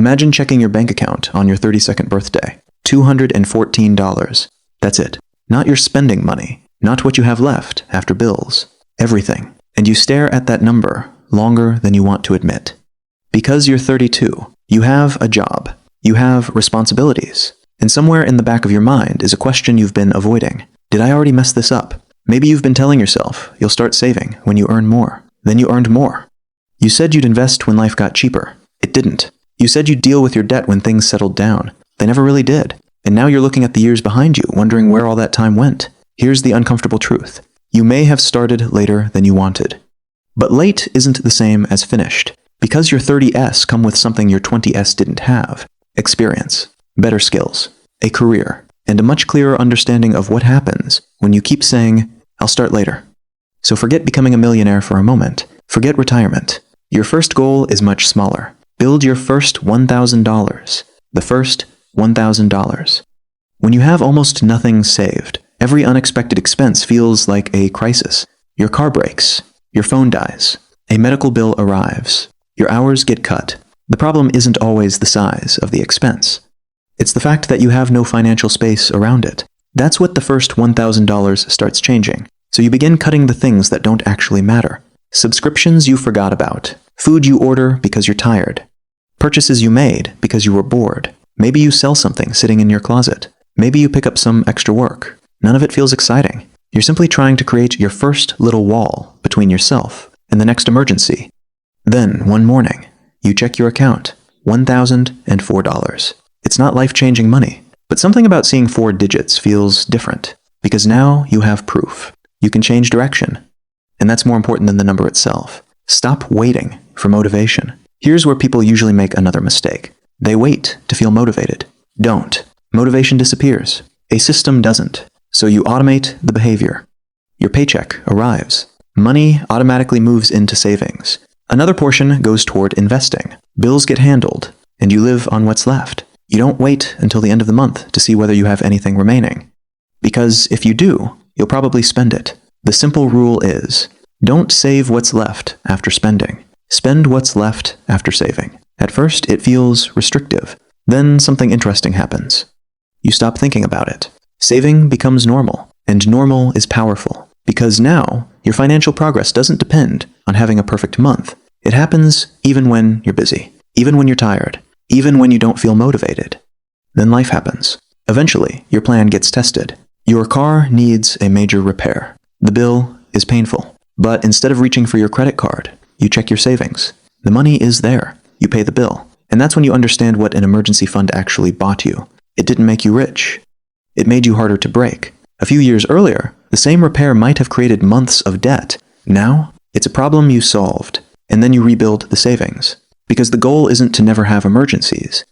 Imagine checking your bank account on your 32nd birthday. $214. That's it. Not your spending money, not what you have left after bills. Everything. And you stare at that number longer than you want to admit. Because you're 32, you have a job. You have responsibilities. And somewhere in the back of your mind is a question you've been avoiding. Did I already mess this up? Maybe you've been telling yourself you'll start saving when you earn more. Then you earned more. You said you'd invest when life got cheaper. It didn't. You said you'd deal with your debt when things settled down. They never really did. And now you're looking at the years behind you, wondering where all that time went. Here's the uncomfortable truth. You may have started later than you wanted. But late isn't the same as finished. Because your 30s come with something your 20s didn't have. Experience, better skills, a career, and a much clearer understanding of what happens when you keep saying, I'll start later. So forget becoming a millionaire for a moment. Forget retirement. Your first goal is much smaller. Build your first $1,000. The first $1,000. When you have almost nothing saved, every unexpected expense feels like a crisis. Your car breaks. Your phone dies. A medical bill arrives. Your hours get cut. The problem isn't always the size of the expense. It's the fact that you have no financial space around it. That's what the first $1,000 starts changing. So you begin cutting the things that don't actually matter. Subscriptions you forgot about. Food you order because you're tired. Purchases you made because you were bored. Maybe you sell something sitting in your closet. Maybe you pick up some extra work. None of it feels exciting. You're simply trying to create your first little wall between yourself and the next emergency. Then, one morning, you check your account. $1,004. It's not life-changing money, but something about seeing 4 digits feels different, because now you have proof. You can change direction. And that's more important than the number itself. Stop waiting for motivation. Here's where people usually make another mistake. They wait to feel motivated. Don't. Motivation disappears. A system doesn't. So you automate the behavior. Your paycheck arrives. Money automatically moves into savings. Another portion goes toward investing. Bills get handled, and you live on what's left. You don't wait until the end of the month to see whether you have anything remaining. Because if you do, you'll probably spend it. The simple rule is, don't save what's left after spending. Spend what's left after saving. At first, it feels restrictive. Then something interesting happens. You stop thinking about it. Saving becomes normal, and normal is powerful. Because now, your financial progress doesn't depend on having a perfect month. It happens even when you're busy, even when you're tired, even when you don't feel motivated. Then life happens. Eventually, your plan gets tested. Your car needs a major repair. The bill is painful. But instead of reaching for your credit card, you check your savings. The money is there. You pay the bill. And that's when you understand what an emergency fund actually bought you. It didn't make you rich. It made you harder to break. A few years earlier, the same repair might have created months of debt. Now, it's a problem you solved, and then you rebuild the savings. Because the goal isn't to never have emergencies.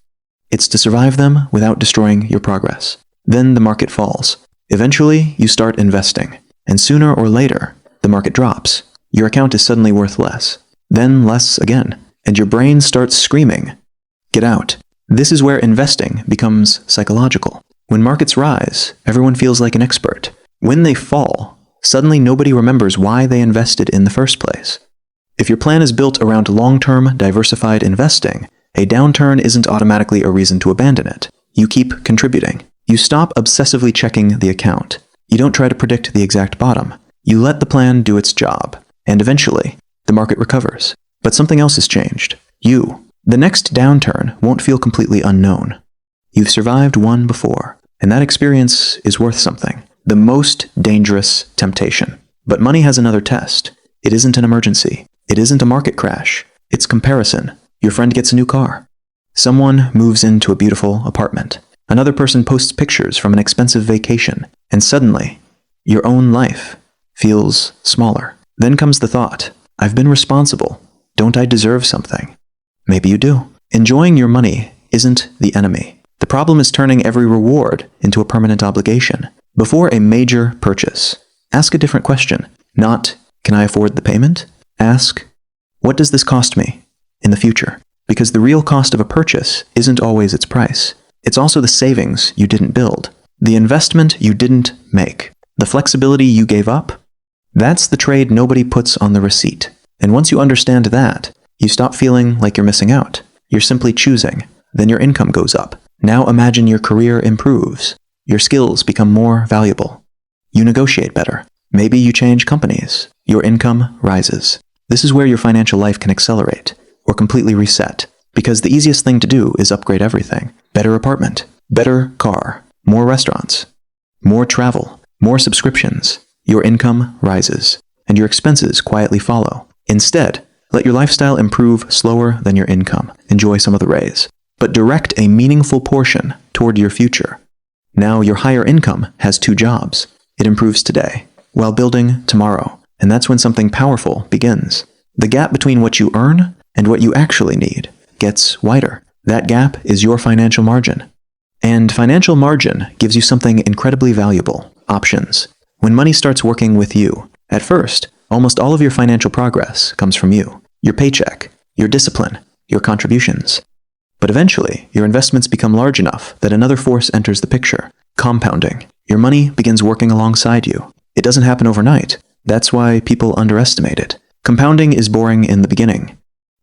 It's to survive them without destroying your progress. Then the market falls. Eventually, you start investing. And sooner or later, the market drops. Your account is suddenly worth less. Then less again. And your brain starts screaming, "Get out." This is where investing becomes psychological. When markets rise, everyone feels like an expert. When they fall, suddenly nobody remembers why they invested in the first place. If your plan is built around long-term, diversified investing, a downturn isn't automatically a reason to abandon it. You keep contributing. You stop obsessively checking the account. You don't try to predict the exact bottom. You let the plan do its job. And eventually, the market recovers. But something else has changed. You. The next downturn won't feel completely unknown. You've survived one before, and that experience is worth something. The most dangerous temptation. But money has another test. It isn't an emergency. It isn't a market crash. It's comparison. Your friend gets a new car. Someone moves into a beautiful apartment. Another person posts pictures from an expensive vacation. And suddenly, your own life feels smaller. Then comes the thought, I've been responsible. Don't I deserve something? Maybe you do. Enjoying your money isn't the enemy. The problem is turning every reward into a permanent obligation. Before a major purchase, ask a different question. Not, can I afford the payment? Ask, what does this cost me in the future? Because the real cost of a purchase isn't always its price. It's also the savings you didn't build, the investment you didn't make, the flexibility you gave up. That's the trade nobody puts on the receipt. And once you understand that, you stop feeling like you're missing out. You're simply choosing then your income goes up. Now imagine your career improves. Your skills become more valuable. You negotiate better. Maybe you change companies. Your income rises. This is where your financial life can accelerate or completely reset, because the easiest thing to do is upgrade everything. Better apartment, better car, more restaurants, more travel, more subscriptions. Your income rises, and your expenses quietly follow. Instead, let your lifestyle improve slower than your income. Enjoy some of the raise, but direct a meaningful portion toward your future. Now your higher income has 2 jobs. It improves today, while building tomorrow. And that's when something powerful begins. The gap between what you earn and what you actually need gets wider. That gap is your financial margin. And financial margin gives you something incredibly valuable: options. When money starts working with you, at first, almost all of your financial progress comes from you. Your paycheck, your discipline, your contributions. But eventually, your investments become large enough that another force enters the picture: compounding. Your money begins working alongside you. It doesn't happen overnight. That's why people underestimate it. Compounding is boring in the beginning.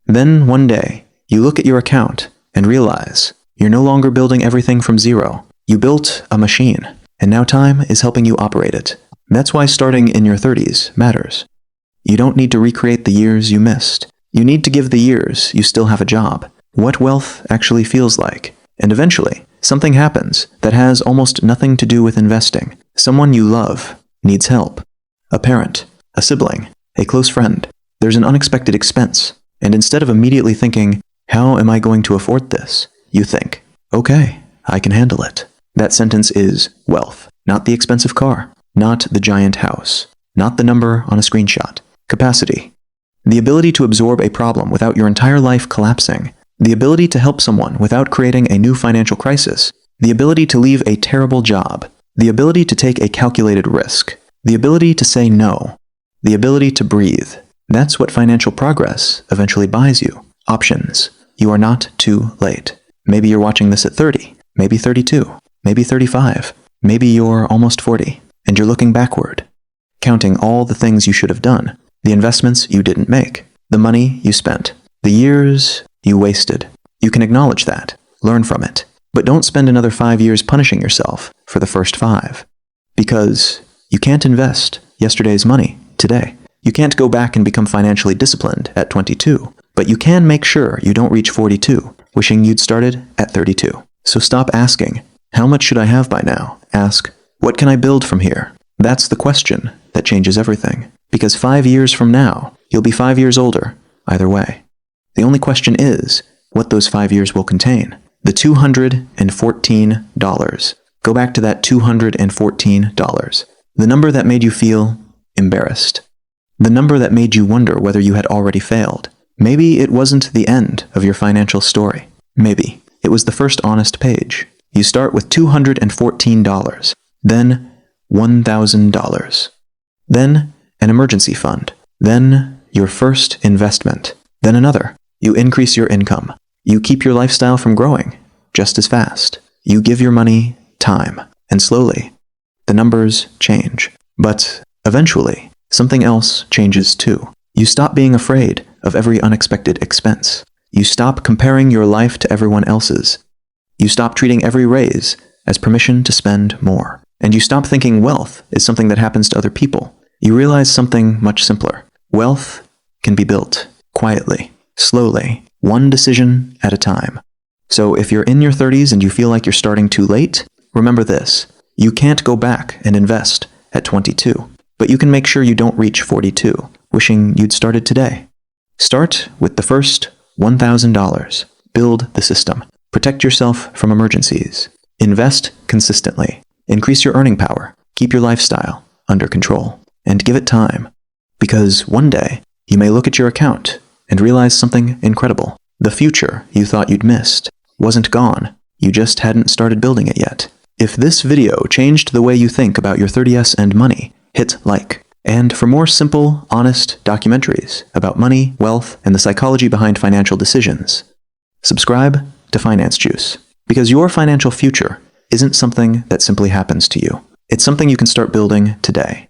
Then, one day, you look at your account and realize you're no longer building everything from zero. You built a machine, and now time is helping you operate it. That's why starting in your 30s matters. You don't need to recreate the years you missed. You need to give the years you still have a job what wealth actually feels like. And eventually, something happens that has almost nothing to do with investing. Someone you love needs help. A parent, a sibling, a close friend. There's an unexpected expense. And instead of immediately thinking, "How am I going to afford this?" you think, "Okay, I can handle it." That sentence is wealth. Not the expensive car. Not the giant house. Not the number on a screenshot. Capacity. The ability to absorb a problem without your entire life collapsing. The ability to help someone without creating a new financial crisis. The ability to leave a terrible job. The ability to take a calculated risk. The ability to say no. The ability to breathe. That's what financial progress eventually buys you. Options. You are not too late. Maybe you're watching this at 30, maybe 32, maybe 35, maybe you're almost 40, and you're looking backward, counting all the things you should have done, the investments you didn't make, the money you spent, the years you wasted. You can acknowledge that, learn from it, but don't spend another 5 years punishing yourself for the first 5. Because you can't invest yesterday's money today. You can't go back and become financially disciplined at 22, but you can make sure you don't reach 42, wishing you'd started at 32. So stop asking, "How much should I have by now?" Ask, "What can I build from here?" That's the question that changes everything. Because 5 years from now, you'll be 5 years older, either way. The only question is, what those 5 years will contain. The $214. Go back to that $214. The number that made you feel embarrassed. The number that made you wonder whether you had already failed. Maybe it wasn't the end of your financial story. Maybe it was the first honest page. You start with $214, then $1,000, then an emergency fund, then your first investment, then another. You increase your income. You keep your lifestyle from growing just as fast. You give your money time, and slowly, the numbers change. But eventually, something else changes too. You stop being afraid of every unexpected expense. You stop comparing your life to everyone else's. You stop treating every raise as permission to spend more. And you stop thinking wealth is something that happens to other people. You realize something much simpler. Wealth can be built quietly, slowly, one decision at a time. So if you're in your 30s and you feel like you're starting too late, remember this. You can't go back and invest at 22, but you can make sure you don't reach 42, wishing you'd started today. Start with the first $1,000. Build the system. Protect yourself from emergencies. Invest consistently. Increase your earning power. Keep your lifestyle under control. And give it time. Because one day, you may look at your account and realize something incredible. The future you thought you'd missed wasn't gone. You just hadn't started building it yet. If this video changed the way you think about your 30s and money, hit like. And for more simple, honest documentaries about money, wealth, and the psychology behind financial decisions, subscribe to Finance Juice. Because your financial future isn't something that simply happens to you. It's something you can start building today.